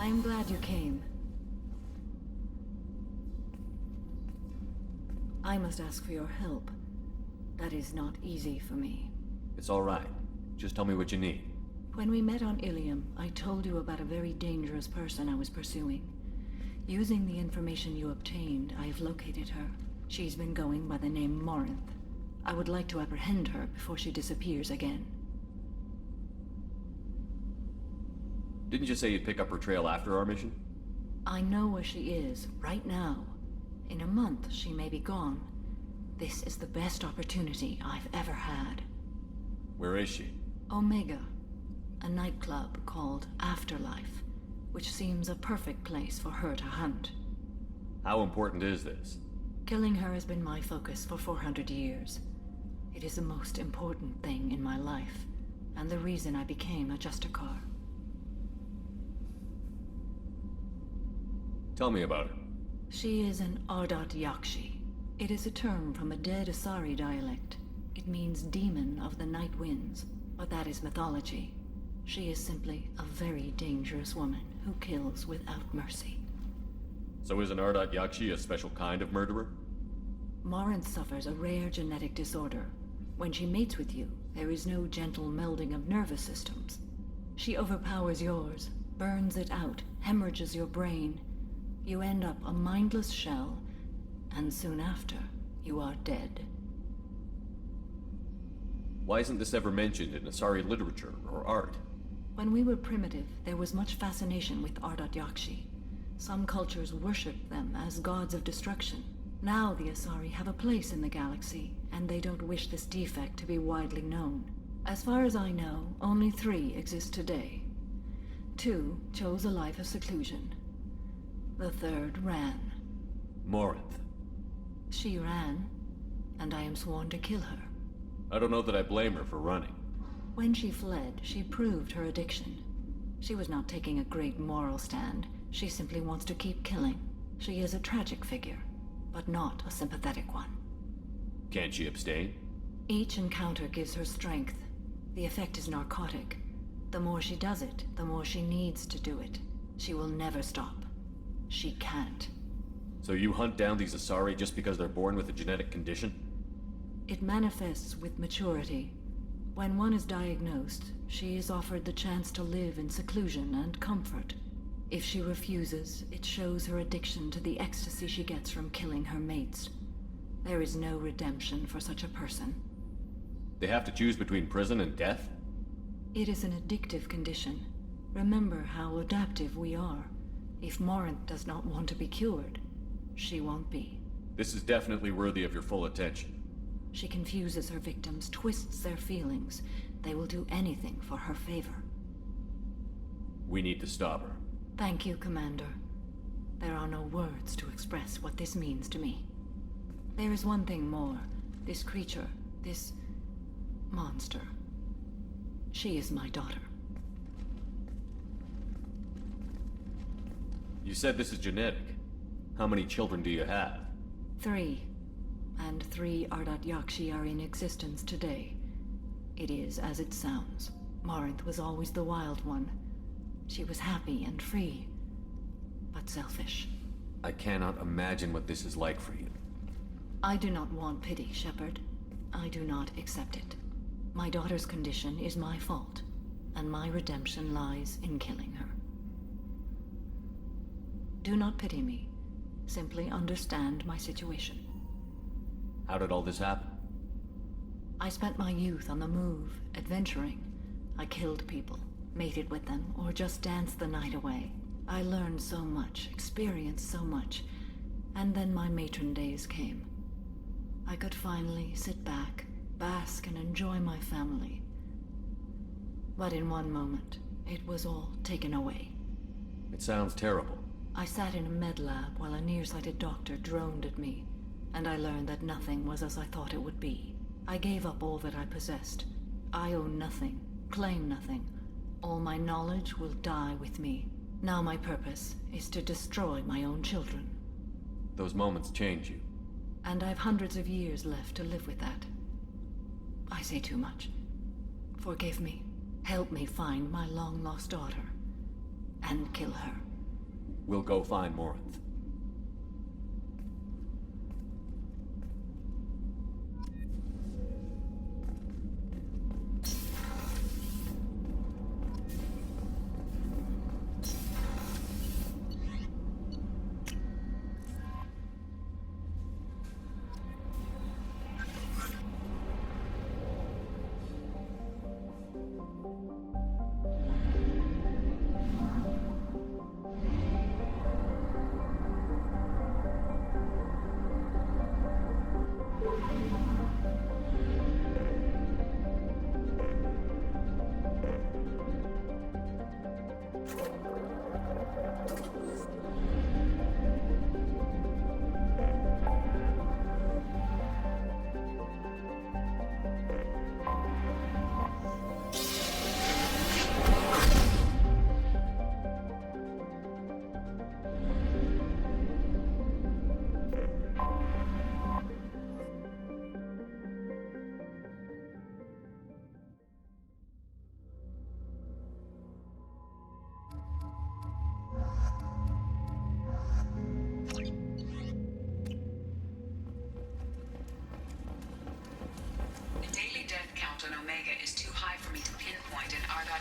I'm glad you came. I must ask for your help. That is not easy for me. It's all right. Just tell me what you need. When we met on Ilium, I told you about a very dangerous person I was pursuing. Using the information you obtained, I have located her. She's been going by the name Morinth. I would like to apprehend her before she disappears again. Didn't you say you'd pick up her trail after our mission? I know where she is, right now. In a month, she may be gone. This is the best opportunity I've ever had. Where is she? Omega, a nightclub called Afterlife, which seems a perfect place for her to hunt. How important is this? Killing her has been my focus for 400 years. It is the most important thing in my life, and the reason I became a Justicar. Tell me about her. She is an Ardat Yaksi. It is a term from a dead Asari dialect. It means demon of the night winds, but that is mythology. She is simply a very dangerous woman who kills without mercy. So is an Ardat Yaksi a special kind of murderer? Morinth suffers a rare genetic disorder. When she mates with you, there is no gentle melding of nervous systems. She overpowers yours, burns it out, hemorrhages your brain. You end up a mindless shell, and soon after, you are dead. Why isn't this ever mentioned in Asari literature or art? When we were primitive, there was much fascination with Ardat Yaksi. Some cultures worshipped them as gods of destruction. Now the Asari have a place in the galaxy, and they don't wish this defect to be widely known. As far as I know, only 3 exist today. 2 chose a life of seclusion. The 3rd ran. Morinth. She ran, and I am sworn to kill her. I don't know that I blame her for running. When she fled, she proved her addiction. She was not taking a great moral stand. She simply wants to keep killing. She is a tragic figure, but not a sympathetic one. Can't she abstain? Each encounter gives her strength. The effect is narcotic. The more she does it, the more she needs to do it. She will never stop. She can't. So you hunt down these Asari just because they're born with a genetic condition? It manifests with maturity. When one is diagnosed, she is offered the chance to live in seclusion and comfort. If she refuses, it shows her addiction to the ecstasy she gets from killing her mates. There is no redemption for such a person. They have to choose between prison and death? It is an addictive condition. Remember how adaptive we are. If Morinth does not want to be cured, she won't be. This is definitely worthy of your full attention. She confuses her victims, twists their feelings. They will do anything for her favor. We need to stop her. Thank you, Commander. There are no words to express what this means to me. There is one thing more. This creature, this monster. She is my daughter. You said this is genetic. How many children do you have? 3. And 3 Ardat Yaksi are in existence today. It is as it sounds. Morinth was always the wild one. She was happy and free, but selfish. I cannot imagine what this is like for you. I do not want pity, Shepard. I do not accept it. My daughter's condition is my fault, and my redemption lies in killing her. Do not pity me. Simply understand my situation. How did all this happen? I spent my youth on the move, adventuring. I killed people, mated with them, or just danced the night away. I learned so much, experienced so much, and then my matron days came. I could finally sit back, bask and enjoy my family. But in one moment, it was all taken away. It sounds terrible. I sat in a med lab while a nearsighted doctor droned at me, and I learned that nothing was as I thought it would be. I gave up all that I possessed. I own nothing, claim nothing. All my knowledge will die with me. Now my purpose is to destroy my own children. Those moments change you. And I've hundreds of years left to live with that. I say too much. Forgive me. Help me find my long-lost daughter. And kill her. We'll go find Morinth.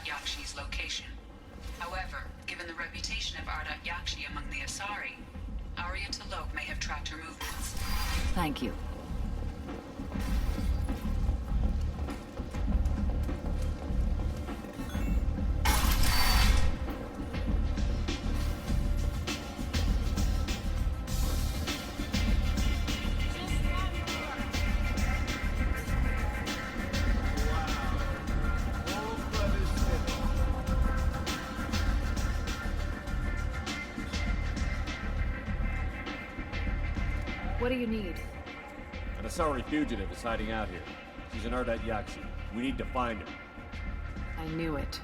Yaksi's location. However, given the reputation of Ardat Yaksi among the Asari, Arya T'Loak may have tracked her movements. Thank you. What do you need? An Asari fugitive is hiding out here. She's an Ardat Yaksi. We need to find her. I knew it.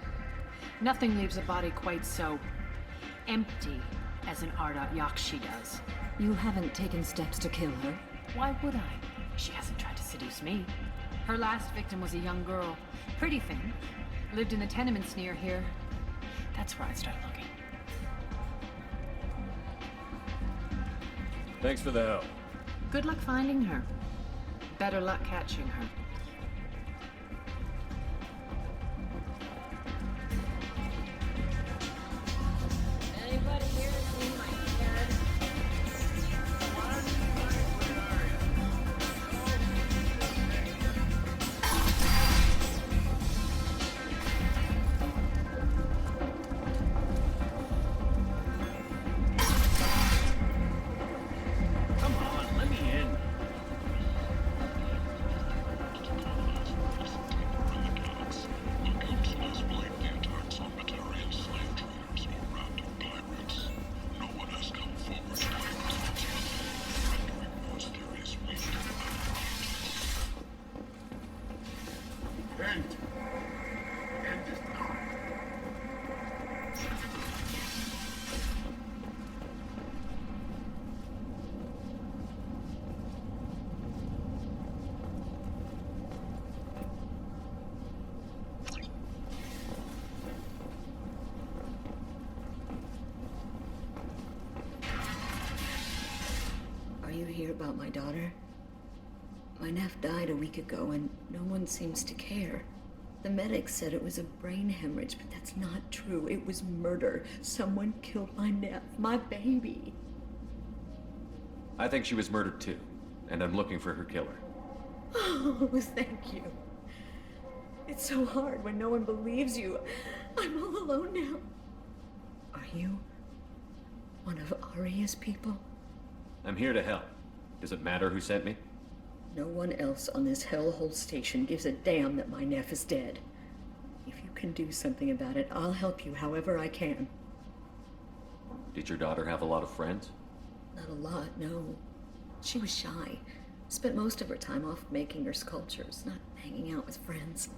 Nothing leaves a body quite so empty as an Ardat Yaksi does. You haven't taken steps to kill her? Why would I? She hasn't tried to seduce me. Her last victim was a young girl. Pretty thing. Lived in the tenements near here. That's where I'd start looking. Thanks for the help. Good luck finding her. Better luck catching her. Anybody here seen my dad? Come on, let me in. Are you here about my daughter? My nephew died a week ago and no one seems to care. The medics said it was a brain hemorrhage, but that's not true. It was murder. Someone killed my nephew, my baby. I think she was murdered too, and I'm looking for her killer. Oh, thank you. It's so hard when no one believes you. I'm all alone now. Are you one of Arya's people? I'm here to help. Does it matter who sent me? No one else on this hellhole station gives a damn that my nephew is dead. If you can do something about it, I'll help you however I can. Did your daughter have a lot of friends? Not a lot, no. She was shy. Spent most of her time off making her sculptures, not hanging out with friends.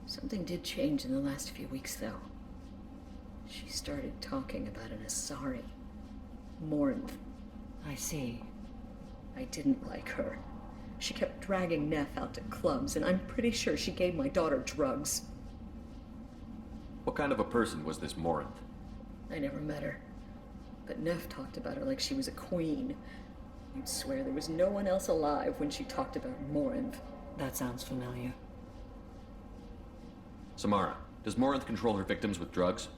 Something did change in the last few weeks, though. She started talking about an Asari. Morinth. I see. I didn't like her. She kept dragging Neff out to clubs, and I'm pretty sure she gave my daughter drugs. What kind of a person was this Morinth? I never met her. But Neff talked about her like she was a queen. You'd swear there was no one else alive when she talked about Morinth. That sounds familiar. Samara, does Morinth control her victims with drugs?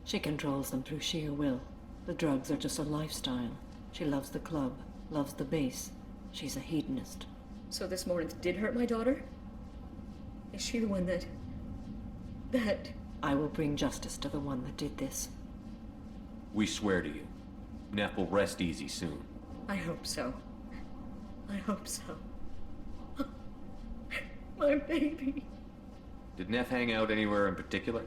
She controls them through sheer will. The drugs are just a lifestyle. She loves the club, loves the base. She's a hedonist. So this Morinth did hurt my daughter? Is she the one that... I will bring justice to the one that did this. We swear to you. Neff will rest easy soon. I hope so. I hope so. My baby. Did Neff hang out anywhere in particular?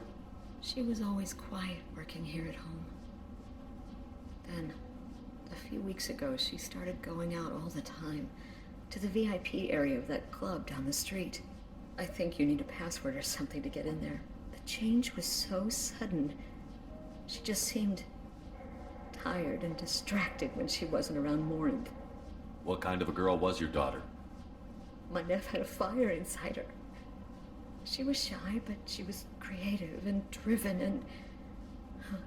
She was always quiet working here at home. Then, a few weeks ago, she started going out all the time to the VIP area of that club down the street. I think you need a password or something to get in there. The change was so sudden. She just seemed tired and distracted when she wasn't around Morinth. What kind of a girl was your daughter? My Neff had a fire inside her. She was shy, but she was creative and driven and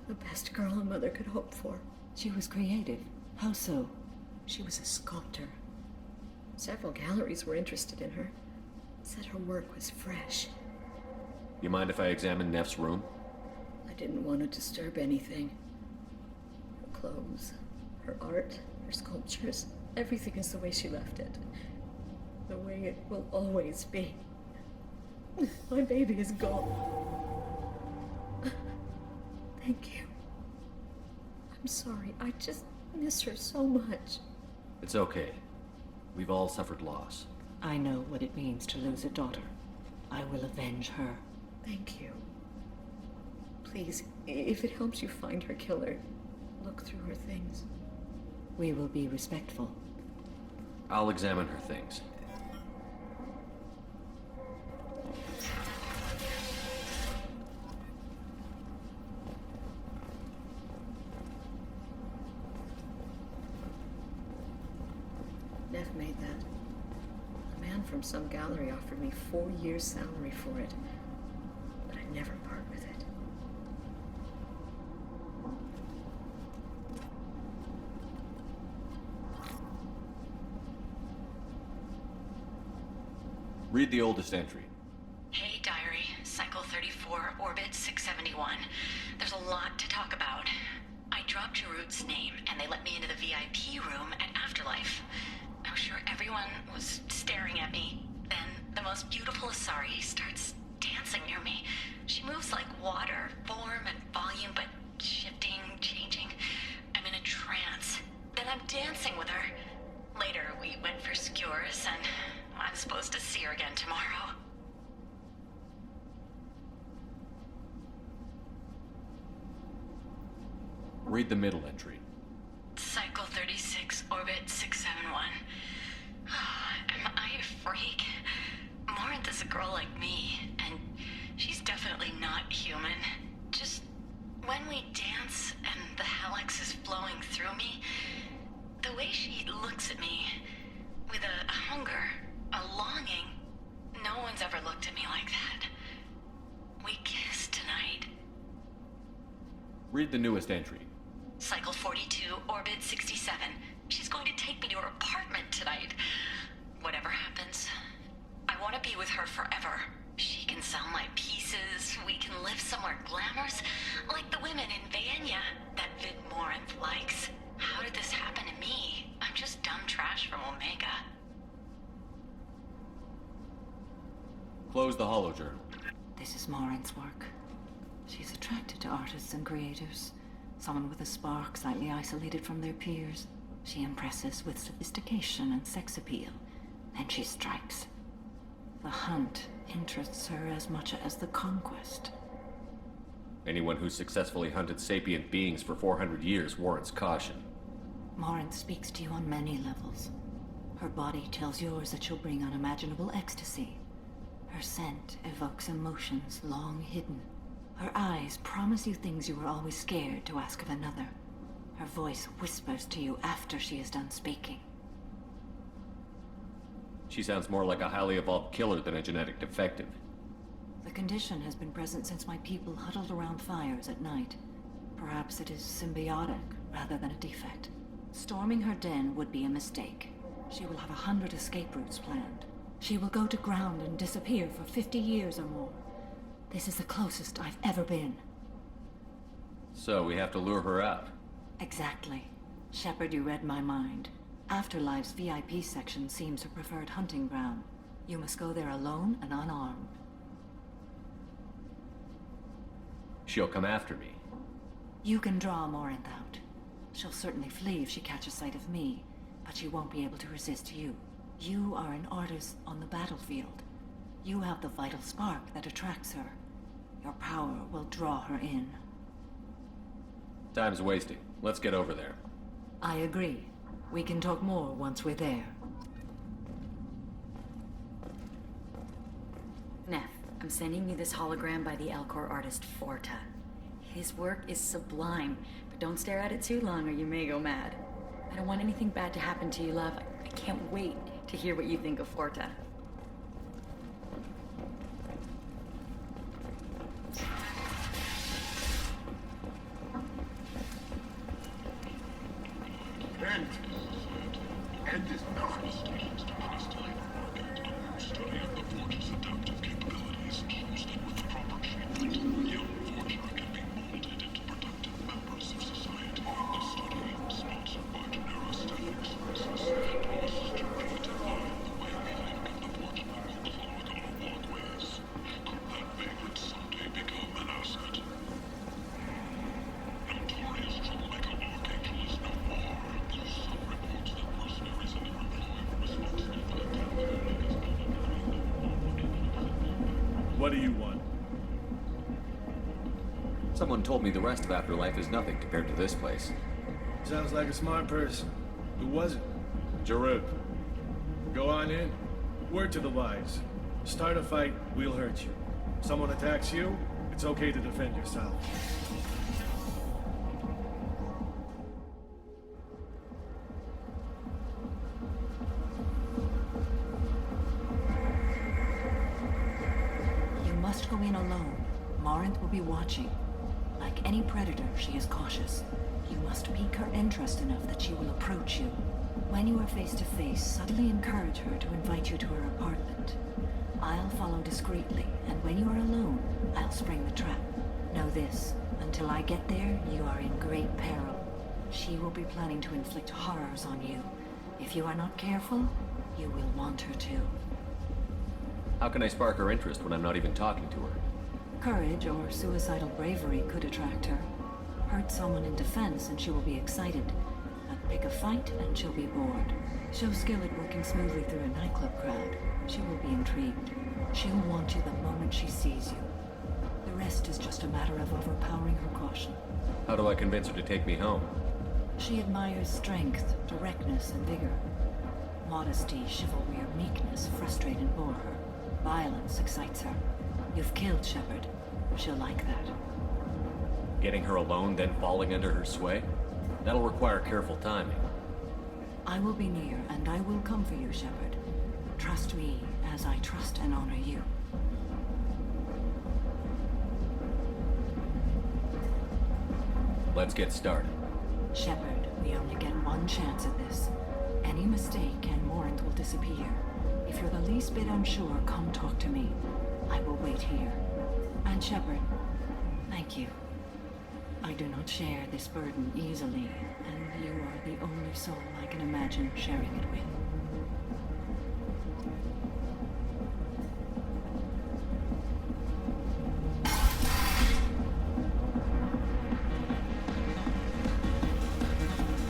the best girl a mother could hope for. She was creative. How so? She was a sculptor. Several galleries were interested in her. Said her work was fresh. You mind if I examine Neff's room? I didn't want to disturb anything. Her clothes, her art, her sculptures, everything is the way she left it. The way it will always be. My baby is gone. Thank you. I'm sorry, I just miss her so much. It's okay. We've all suffered loss. I know what it means to lose a daughter. I will avenge her. Thank you. Please, if it helps you find her killer, look through her things. We will be respectful. I'll examine her things. Neff made that. A man from some gallery offered me 4 years' salary for it, but I'd never part with it. Read the oldest entry. Hey, diary. Cycle 34, orbit 671. There's a lot to talk about. I dropped Jarut's name, and they let me into the VIP room at Afterlife. I was sure everyone was staring at me. Then the most beautiful Asari starts dancing near me. She moves like water, form and volume, but shifting, changing. I'm in a trance. Then I'm dancing with her. Later, we went for skewers, and I'm supposed to see her again tomorrow. Read the middle entry. Cycle 36, orbit 671. Am I a freak? Morinth is a girl like me, and she's definitely not human. Just when we dance and the helix is flowing through me, the way she looks at me with a hunger, a longing, no one's ever looked at me like that. We kissed tonight. Read the newest entry. Cycle 42, orbit 67. She's going to take me to her apartment tonight. Whatever happens, I want to be with her forever. She can sell my pieces. We can live somewhere glamorous, like the women in Vanya that Vid Morinth likes. How did this happen to me? I'm just dumb trash from Omega. Close the holojournal. This is Morinth's work. She's attracted to artists and creators. Someone with a spark slightly isolated from their peers. She impresses with sophistication and sex appeal. Then she strikes. The hunt interests her as much as the conquest. Anyone who's successfully hunted sapient beings for 400 years warrants caution. Morinth speaks to you on many levels. Her body tells yours that she'll bring unimaginable ecstasy. Her scent evokes emotions long hidden. Her eyes promise you things you were always scared to ask of another. Her voice whispers to you after she is done speaking. She sounds more like a highly evolved killer than a genetic defective. The condition has been present since my people huddled around fires at night. Perhaps it is symbiotic, rather than a defect. Storming her den would be a mistake. She will have 100 escape routes planned. She will go to ground and disappear for 50 years or more. This is the closest I've ever been. So we have to lure her out. Exactly. Shepard, you read my mind. Afterlife's VIP section seems her preferred hunting ground. You must go there alone and unarmed. She'll come after me. You can draw Morinth out. She'll certainly flee if she catches sight of me, but she won't be able to resist you. You are an artist on the battlefield. You have the vital spark that attracts her. Your power will draw her in. Time's wasting. Let's get over there. I agree. We can talk more once we're there. Neff, I'm sending you this hologram by the Alcor artist Forta. His work is sublime, but don't stare at it too long or you may go mad. I don't want anything bad to happen to you, love. I can't wait to hear what you think of Forta. End is not. Study of the Forge's adaptive capabilities, use them with the proper treatment. Young Forger can be molded into productive members of society. The study, sponsored by Neurostatics, proposes to redefine the way we think of the Forgeman will clog our walkways. Could that vagrant someday become an asset? Notorious troublemaker Archangel is no more. Some reports that mercenaries and their employee were responsible for the What do you want? Someone told me the rest of Afterlife is nothing compared to this place. Sounds like a smart person. Who was it? Jarut. Go on in. Word to the wise. Start a fight, we'll hurt you. Someone attacks you, it's okay to defend yourself. You must go in alone. Morinth will be watching. Like any predator, she is cautious. You must pique her interest enough that she will approach you. When you are face to face, subtly encourage her to invite you to her apartment. I'll follow discreetly, and when you are alone, I'll spring the trap. Know this, until I get there, you are in great peril. She will be planning to inflict horrors on you. If you are not careful, you will want her to. How can I spark her interest when I'm not even talking to her? Courage or suicidal bravery could attract her. Hurt someone in defense and she will be excited. But pick a fight and she'll be bored. Show skill at working smoothly through a nightclub crowd. She will be intrigued. She'll want you the moment she sees you. The rest is just a matter of overpowering her caution. How do I convince her to take me home? She admires strength, directness, and vigor. Modesty, chivalry, or meekness frustrate and bore her. Violence excites her. You've killed Shepard. She'll like that. Getting her alone, then falling under her sway? That'll require careful timing. I will be near, and I will come for you, Shepard. Trust me as I trust and honor you. Let's get started. Shepard, we only get one chance at this. Any mistake and Morinth will disappear. If you're the least bit unsure, come talk to me. I will wait here. And Shepard, thank you. I do not share this burden easily, and you are the only soul I can imagine sharing it with.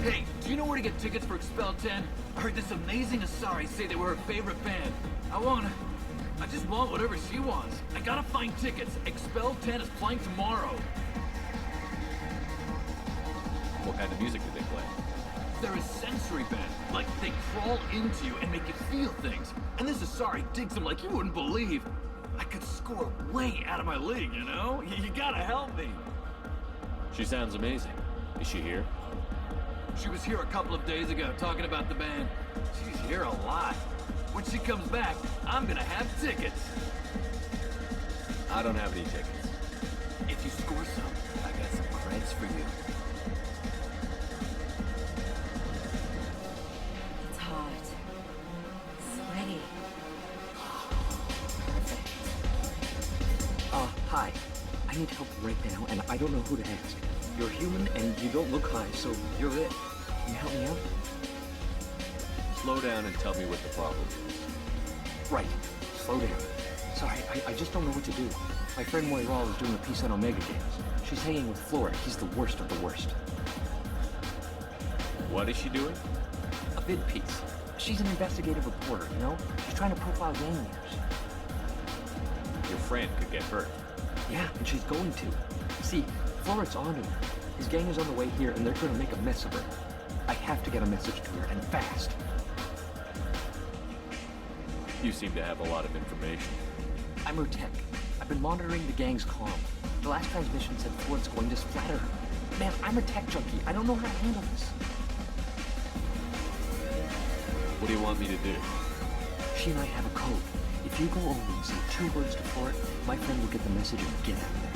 Hey, do you know where to get tickets for Expel 10? I heard this amazing Asari say they were her favorite band. I just want whatever she wants. I gotta find tickets. Expel 10 is playing tomorrow. What kind of music do they play? They're a sensory band. Like, they crawl into you and make you feel things. And this Asari digs them like you wouldn't believe. I could score way out of my league, you know? You gotta help me. She sounds amazing. Is she here? She was here a couple of days ago talking about the band. She's here a lot. When she comes back, I'm gonna have tickets. I don't have any tickets. If you score some, I got some creds for you. need help right now, and I don't know who to ask. You're human, and you don't look high, so you're it. Can you help me out? Slow down and tell me what the problem is. Right. Slow down. Sorry, I just don't know what to do. My friend Moira is doing a piece on Omega Games. She's hanging with Flora. He's the worst of the worst. What is she doing? A vid piece. She's an investigative reporter, you know? She's trying to profile gang leaders. Your friend could get hurt. Yeah, and she's going to. See, Floret's onto her. His gang is on the way here, and they're gonna make a mess of her. I have to get a message to her, and fast. You seem to have a lot of information. I'm her tech. I've been monitoring the gang's comm. The last transmission said Floret's going to splatter her. Man, I'm a tech junkie. I don't know how to handle this. What do you want me to do? She and I have a code. If you go over and say 2 words to Floret, my friend will get the message and get out of there.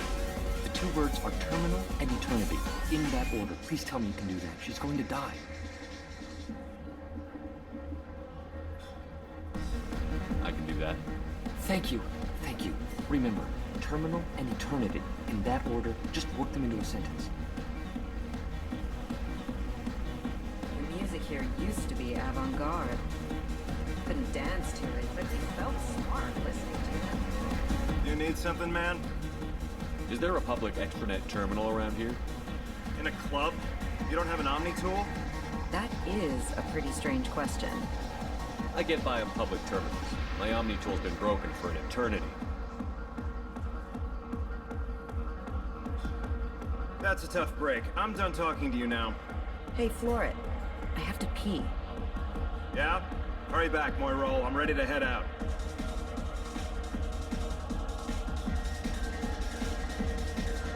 The 2 words are terminal and eternity. In that order. Please tell me you can do that. She's going to die. I can do that. Thank you. Thank you. Remember, terminal and eternity. In that order, just work them into a sentence. The music here used to be avant-garde. Couldn't dance to it, but they felt smart listening to it. You need something, man? Is there a public extranet terminal around here? In a club? You don't have an Omni tool? That is a pretty strange question. I get by on public terminals. My Omni tool's been broken for an eternity. That's a tough break. I'm done talking to you now. Hey, Floret. I have to pee. Yeah? Hurry back, Moira. I'm ready to head out.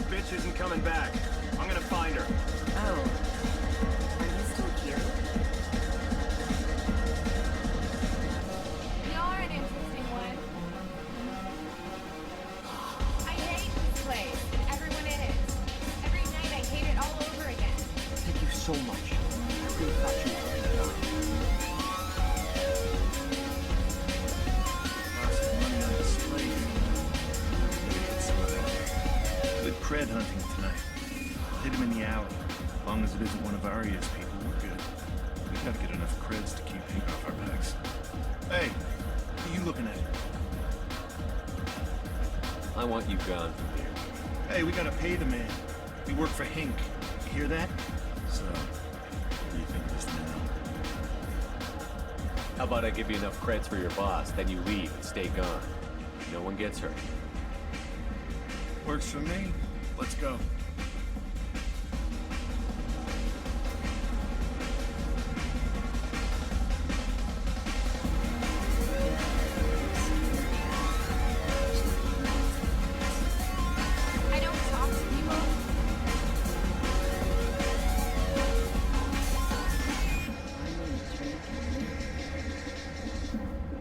Bitch isn't coming back. I'm gonna find her. Oh. Are you still here? You're an interesting one. I hate this place and everyone in it. Every night I hate it all over again. Thank you so much. I really thought you were going to die. Lots of money on display. Maybe get some of that. Good cred hunting tonight. Hit him in the alley. As long as it isn't one of Arya's people, we're good. We've got to get enough creds to keep Pink off our backs. Hey, what are you looking at? I want you gone from here. Hey, we gotta pay the man. We work for Hink. You hear that? So, what do you think of this now? How about I give you enough creds for your boss, then you leave and stay gone. No one gets hurt. Works for me. Let's go. I don't talk to people.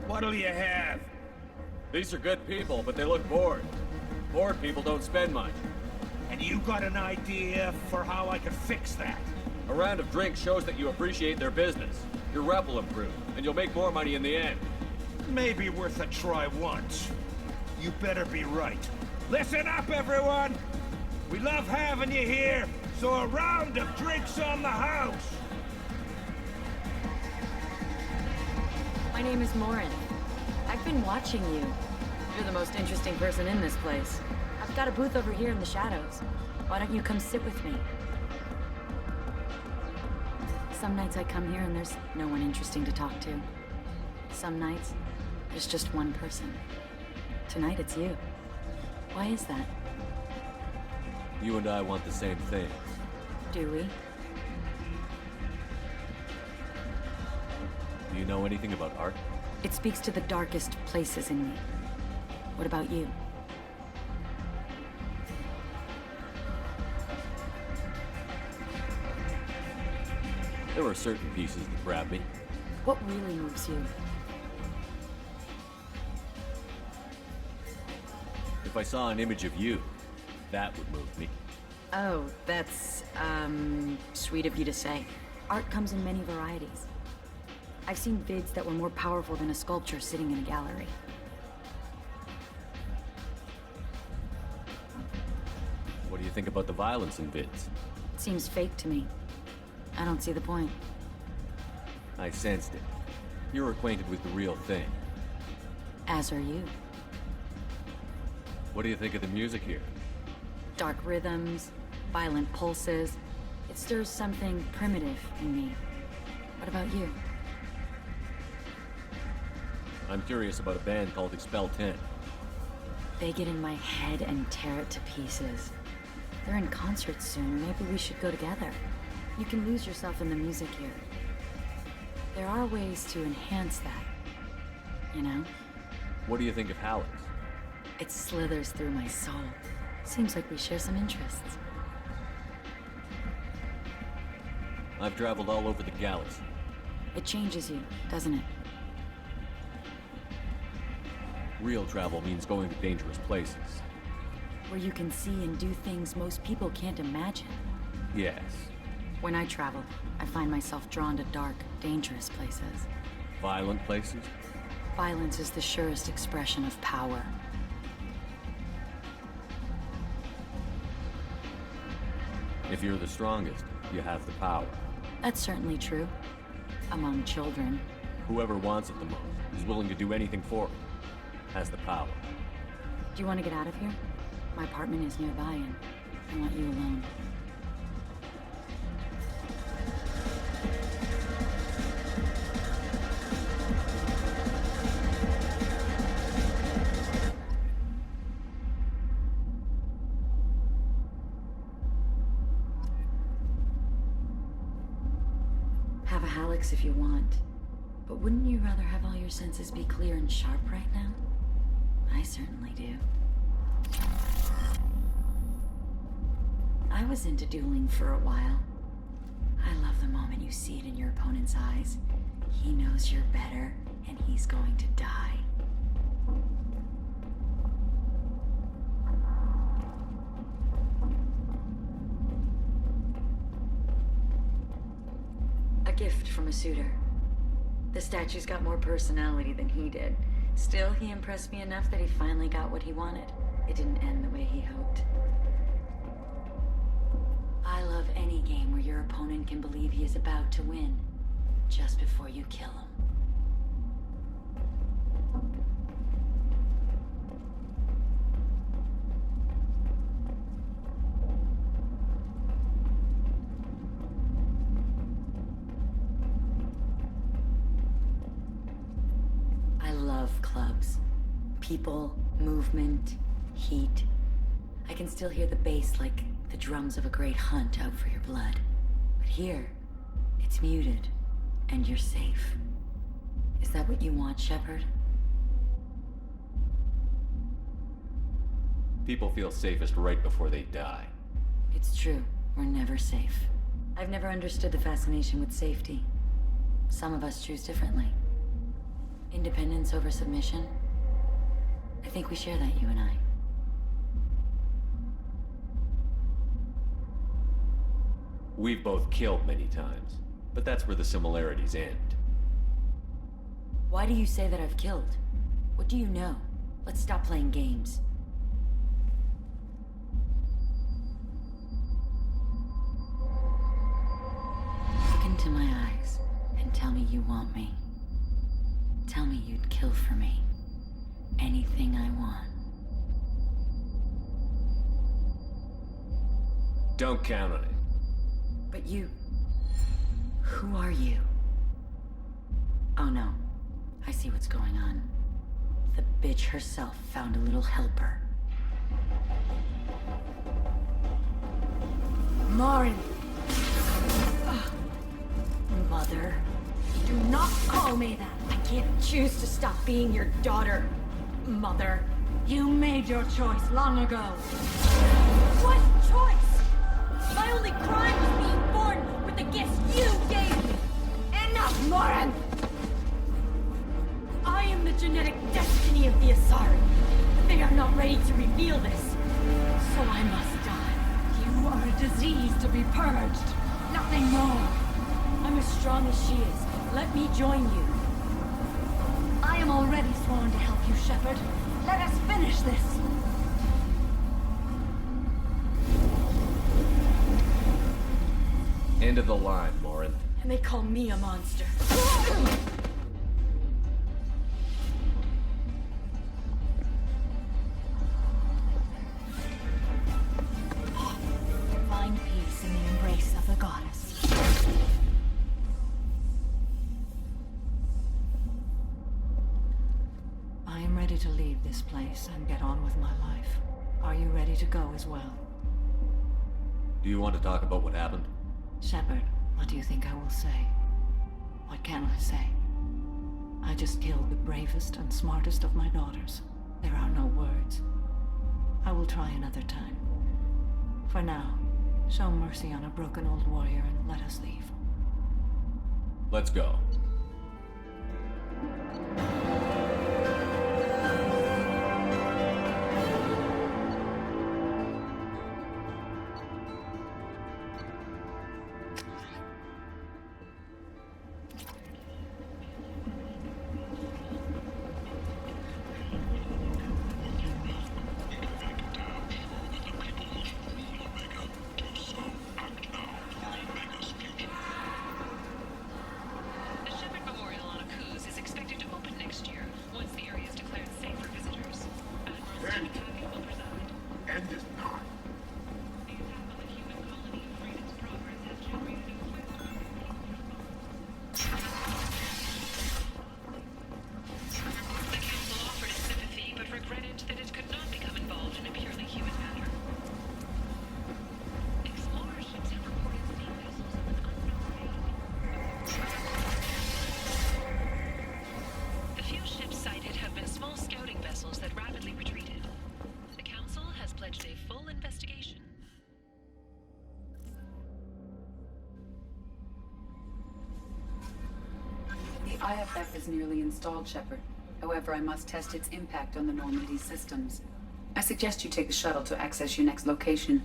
What'll you have? These are good people, but they look bored. Bored people don't spend much. And you got an idea for how I could fix that? A round of drinks shows that you appreciate their business. Your rep will improve, and you'll make more money in the end. Maybe worth a try once. You better be right. Listen up, everyone! We love having you here, so a round of drinks on the house! My name is Morin. I've been watching you. You're the most interesting person in this place. I've got a booth over here in the shadows. Why don't you come sit with me? Some nights I come here and there's no one interesting to talk to. Some nights, there's just one person. Tonight it's you. Why is that? You and I want the same thing. Do we? Do you know anything about art? It speaks to the darkest places in me. What about you? There are certain pieces that grab me. What really moves you? If I saw an image of you, that would move me. Oh, that's, sweet of you to say. Art comes in many varieties. I've seen vids that were more powerful than a sculpture sitting in a gallery. think about the violence in vids? It seems fake to me. I don't see the point. I sensed it. You're acquainted with the real thing. As are you. What do you think of the music here? Dark rhythms, violent pulses. It stirs something primitive in me. What about you? I'm curious about a band called Expel 10. They get in my head and tear it to pieces. They're in concert soon. Maybe we should go together. You can lose yourself in the music here. There are ways to enhance that, you know? What do you think of Hallex? It slithers through my soul. Seems like we share some interests. I've traveled all over the galaxy. It changes you, doesn't it? Real travel means going to dangerous places. Where you can see and do things most people can't imagine. Yes. When I travel, I find myself drawn to dark, dangerous places. Violent places? Violence is the surest expression of power. If you're the strongest, you have the power. That's certainly true. Among children. Whoever wants it the most, is willing to do anything for it, has the power. Do you want to get out of here? My apartment is nearby and I want you alone. Have a Hallex if you want, but wouldn't you rather have all your senses be clear and sharp right now? I certainly do. I was into dueling for a while. I love the moment you see it in your opponent's eyes. He knows you're better, and he's going to die. A gift from a suitor. The statue's got more personality than he did. Still, he impressed me enough that he finally got what he wanted. It didn't end the way he hoped. I love any game where your opponent can believe he is about to win, just before you kill him. I love clubs. People, movement, heat. I can still hear the bass like the drums of a great hunt out for your blood. But here, it's muted, and you're safe. Is that what you want, Shepard? People feel safest right before they die. It's true. We're never safe. I've never understood the fascination with safety. Some of us choose differently. Independence over submission. I think we share that, you and I. We've both killed many times, but that's where the similarities end. Why do you say that I've killed? What do you know? Let's stop playing games. Look into my eyes and tell me you want me. Tell me you'd kill for me. Anything I want. Don't count on it. But you... Who are you? Oh no. I see what's going on. The bitch herself found a little helper. Marin! Mother. Do not call me that! I can't choose to stop being your daughter, Mother. You made your choice long ago. What choice? My only crime was being born with the gifts you gave me! Enough, Moran! I am the genetic destiny of the Asari. They are not ready to reveal this, so I must die. You are a disease to be purged, nothing more. I'm as strong as she is. Let me join you. I am already sworn to help you, Shepard. Let us finish this. End of the line, Lauren. And they call me a monster. Find peace in the embrace of the goddess. I am ready to leave this place and get on with my life. Are you ready to go as well? Do you want to talk about what happened? Shepard, what do you think I will say? What can I say? I just killed the bravest and smartest of my daughters. There are no words. I will try another time. For now, show mercy on a broken old warrior and let us leave. Let's go. The IFF is nearly installed, Shepard. However, I must test its impact on the Normandy systems. I suggest you take the shuttle to access your next location.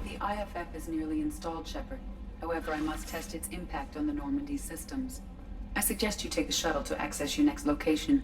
The IFF is nearly installed, Shepard. However, I must test its impact on the Normandy systems. I suggest you take the shuttle to access your next location.